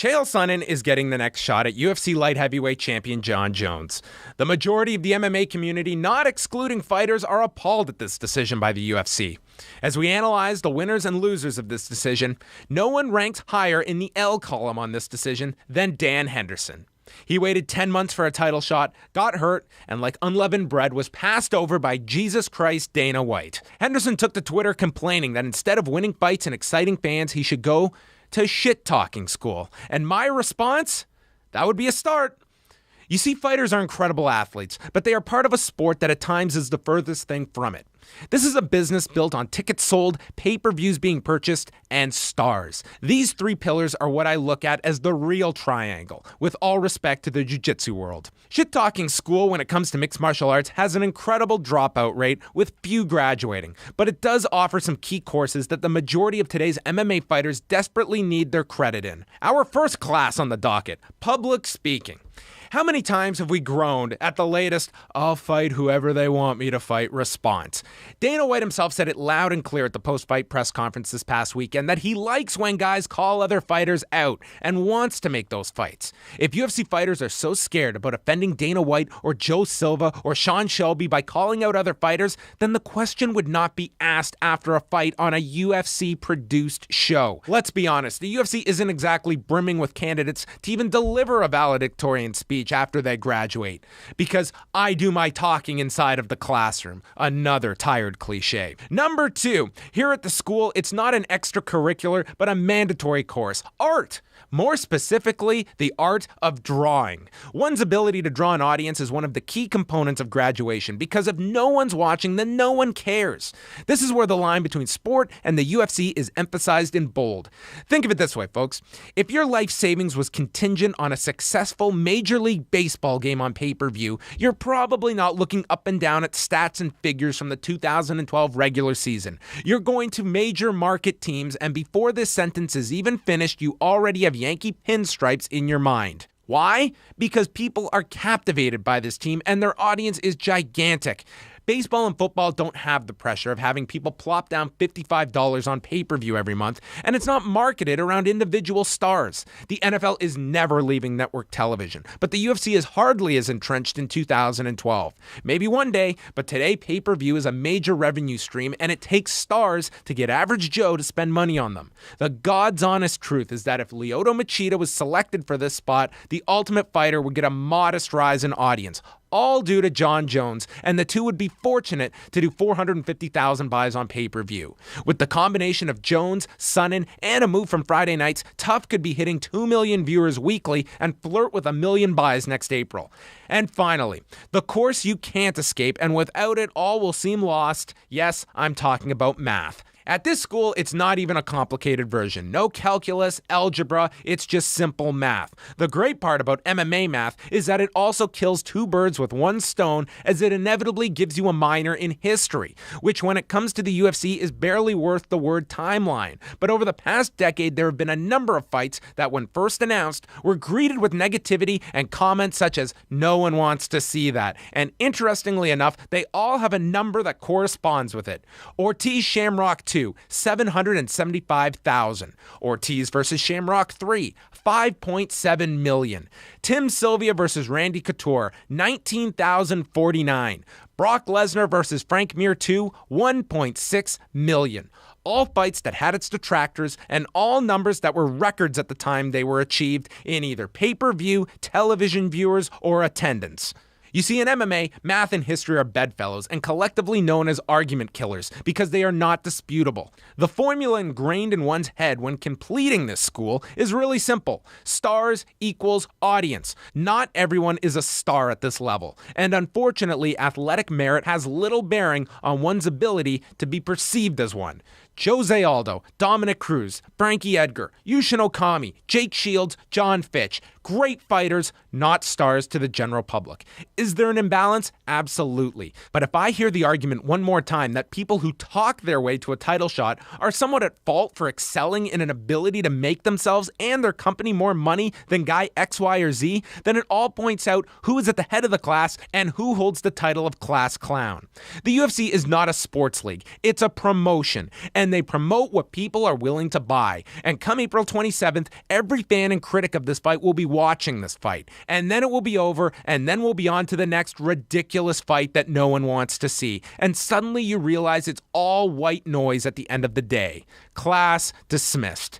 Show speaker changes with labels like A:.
A: Chael Sonnen is getting the next shot at UFC light heavyweight champion Jon Jones. The majority of the MMA community, not excluding fighters, are appalled at this decision by the UFC. As we analyze the winners and losers of this decision, no one ranks higher in the L column on this decision than Dan Henderson. He waited 10 months for a title shot, got hurt, and like unleavened bread was passed over by Jesus Christ Dana White. Henderson took to Twitter complaining that instead of winning fights and exciting fans, he should go to shit-talking school. And my response? That would be a start. You see, fighters are incredible athletes, but they are part of a sport that at times is the furthest thing from it. This is a business built on tickets sold, pay-per-views being purchased, and stars. These three pillars are what I look at as the real triangle, with all respect to the jiu-jitsu world. Shit-talking school, when it comes to mixed martial arts, has an incredible dropout rate with few graduating, but it does offer some key courses that the majority of today's MMA fighters desperately need their credit in. Our first class on the docket, public speaking. How many times have we groaned at the latest, "I'll fight whoever they want me to fight" response? Dana White himself said it loud and clear at the post-fight press conference this past weekend that he likes when guys call other fighters out and wants to make those fights. If UFC fighters are so scared about offending Dana White or Joe Silva or Sean Shelby by calling out other fighters, then the question would not be asked after a fight on a UFC-produced show. Let's be honest, the UFC isn't exactly brimming with candidates to even deliver a valedictorian speech after they graduate, because I do my talking inside of the classroom. Another tired cliche. Number 2, here at the school, it's not an extracurricular, but a mandatory course. Art. More specifically, the art of drawing. One's ability to draw an audience is one of the key components of graduation, because if no one's watching, then no one cares. This is where the line between sport and the UFC is emphasized in bold. Think of it this way, folks. If your life savings was contingent on a successful Major League Baseball game on pay-per-view, you're probably not looking up and down at stats and figures from the 2012 regular season. You're going to major market teams, and before this sentence is even finished, you already have Yankee pinstripes in your mind. Why? Because people are captivated by this team and their audience is gigantic. Baseball and football don't have the pressure of having people plop down $55 on pay-per-view every month, and it's not marketed around individual stars. The NFL is never leaving network television, but the UFC is hardly as entrenched in 2012. Maybe one day, but today pay-per-view is a major revenue stream, and it takes stars to get average Joe to spend money on them. The God's honest truth is that if Lyoto Machida was selected for this spot, the Ultimate Fighter would get a modest rise in audience, all due to Jon Jones, and the two would be fortunate to do 450,000 buys on pay-per-view. With the combination of Jones, Sonnen, and a move from Friday nights, Tough could be hitting 2 million viewers weekly and flirt with 1 million buys next April. And finally, the course you can't escape, and without it, all will seem lost. Yes, I'm talking about math. At this school, it's not even a complicated version. No calculus, algebra, it's just simple math. The great part about MMA math is that it also kills 2 birds with 1 stone, as it inevitably gives you a minor in history, which when it comes to the UFC is barely worth the word timeline. But over the past decade, there have been a number of fights that when first announced were greeted with negativity and comments such as, "No one wants to see that." And interestingly enough, they all have a number that corresponds with it. Ortiz Shamrock 2, 775,000. Ortiz versus Shamrock 3, 5.7 million. Tim Sylvia versus Randy Couture, 19,049. Brock Lesnar versus Frank Mir 2, 1.6 million. All fights that had its detractors, and all numbers that were records at the time they were achieved in either pay-per-view, television viewers, or attendance. You see, in MMA, math and history are bedfellows and collectively known as argument killers because they are not disputable. The formula ingrained in one's head when completing this school is really simple. Stars equals audience. Not everyone is a star at this level, and unfortunately, athletic merit has little bearing on one's ability to be perceived as one. Jose Aldo, Dominic Cruz, Frankie Edgar, Yushin Okami, Jake Shields, John Fitch. Great fighters, not stars to the general public. Is there an imbalance? Absolutely. But if I hear the argument one more time that people who talk their way to a title shot are somewhat at fault for excelling in an ability to make themselves and their company more money than guy X, Y, or Z, then it all points out who is at the head of the class and who holds the title of class clown. The UFC is not a sports league. It's a promotion. and they promote what people are willing to buy. And come April 27th, every fan and critic of this fight will be watching this fight. And then it will be over, and then we'll be on to the next ridiculous fight that no one wants to see. And suddenly you realize it's all white noise at the end of the day. Class dismissed.